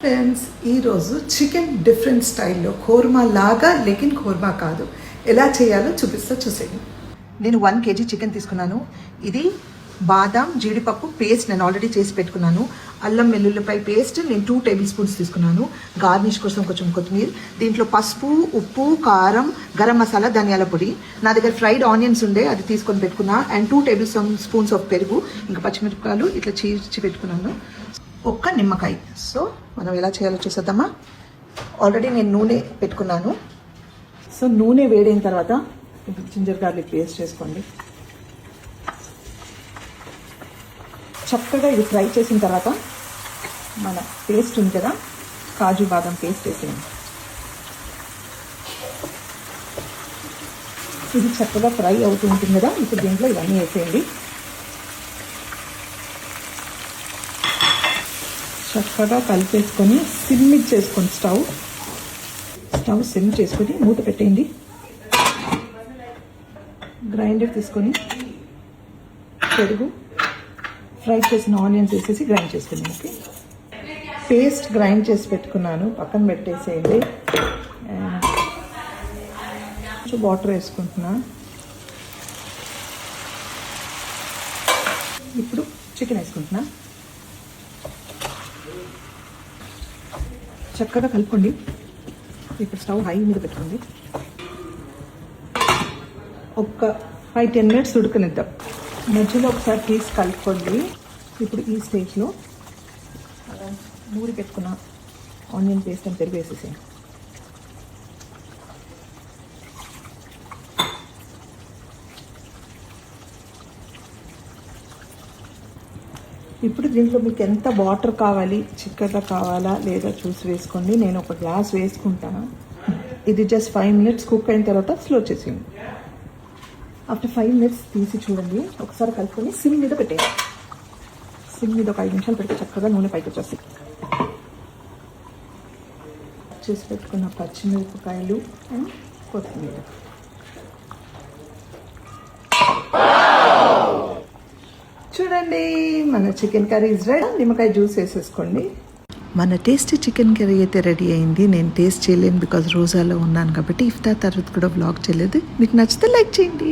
Friends, ఈరోజు chicken different స్టైల్లో ఖోర్మా లాగా లెకిన్ ఖోర్మా కాదు ఎలా చేయాలో చూసేయండి. నేను 1 kg చికెన్ తీసుకున్నాను. ఇది బాదాం జీడిపప్పు పేస్ట్ నేను ఆల్రెడీ చేసి పెట్టుకున్నాను. అల్లం వెల్లుల్లిపాయ పేస్ట్ నేను 2 టేబుల్ స్పూన్స్ తీసుకున్నాను. గార్నిష్ కోసం కొంచెం కొత్తిమీర, దీంట్లో పసుపు, ఉప్పు, కారం, గరం మసాలా, ధనియాల పొడి. నా దగ్గర ఫ్రైడ్ ఆనియన్స్ ఉండే అది తీసుకొని పెట్టుకున్నా. అండ్ 2 టేబుల్ స్పూన్స్ ఆఫ్ పెరుగు, ఇంకా పచ్చిమిరపకాయలు ఇట్లా చీల్చి పెట్టుకున్నాను. ఒక్క నిమ్మకాయ. సో మనం ఎలా చేయాలో చూసేద్దామా. ఆల్రెడీ నేను నూనె పెట్టుకున్నాను. సో నూనె వేడైన తర్వాత ఇప్పుడు జింజర్ గార్లిక్ పేస్ట్ చేసుకోండి. చక్కగా ఇది ఫ్రై చేసిన తర్వాత మన పేస్ట్ ఉంది కదా, కాజు బాదం పేస్ట్ వేసేయండి. ఇది చక్కగా ఫ్రై అవుతూ ఉంటుంది కదా, ఇప్పుడు దీంట్లో ఇవన్నీ వేసేయండి. చక్కగా కలిపేసుకొని సిమ్ చేసుకోండి. స్టవ్ సిమ్ చేసుకొని మూత పెట్టేయండి. గ్రైండర్ తీసుకొని పెరుగు, ఫ్రై చేసిన ఆనియన్స్ వేసేసి గ్రైండ్ చేసుకుని ఓకే. పేస్ట్ గ్రైండ్ చేసి పెట్టుకున్నాను, పక్కన పెట్టేసేయండి. కొంచెం వాటర్ వేసుకుంటున్నా. ఇప్పుడు చికెన్ వేసుకుంటున్నా. చక్కగా కలుపుకోండి. ఇప్పుడు స్టవ్ హై మీద పెట్టుకోండి. ఒక 5-10 మినిట్స్ ఉడకనిద్దాం. మధ్యలో ఒకసారి తీసి కలుపుకోండి. ఇప్పుడు ఈ స్టేజ్లో నూరి పెట్టుకున్న ఆనియన్ పేస్ట్ అని పెరుగు వేసేసేయండి. ఇప్పుడు దీంట్లో మీకు ఎంత వాటర్ కావాలి, చిక్కగా కావాలా లేదా చూసి వేసుకోండి. నేను ఒక గ్లాస్ వేసుకుంటాను. ఇది జస్ట్ 5 మినిట్స్ కుక్ అయిన తర్వాత స్లో చేసేయండి. ఆఫ్టర్ 5 మినిట్స్ తీసి చూడండి, ఒకసారి కలుపుకొని సిమ్ మీద పెట్టేయండి. సిమ్ మీద ఒక 5 నిమిషాలు పెడితే చక్కగా నూనె పైకి వచ్చేస్తుంది. చేసి పెట్టుకున్న పచ్చిమిరపకాయలు అండ్ కొత్తిమీర. చూడండి, మన చికెన్ కర్రీ ఇస్ రెడీ. నిమ్మకాయ జ్యూస్ వేసేసుకోండి. మన టేస్టీ చికెన్ కర్రీ అయితే రెడీ అయింది. నేను టేస్ట్ చేయలేను బికాజ్ రోజాలో ఉన్నాను కాబట్టి. ఇఫ్తార్ తర్వాత కూడా వ్లాగ్ చేయలేదు. మీకు నచ్చితే లైక్ చేయండి.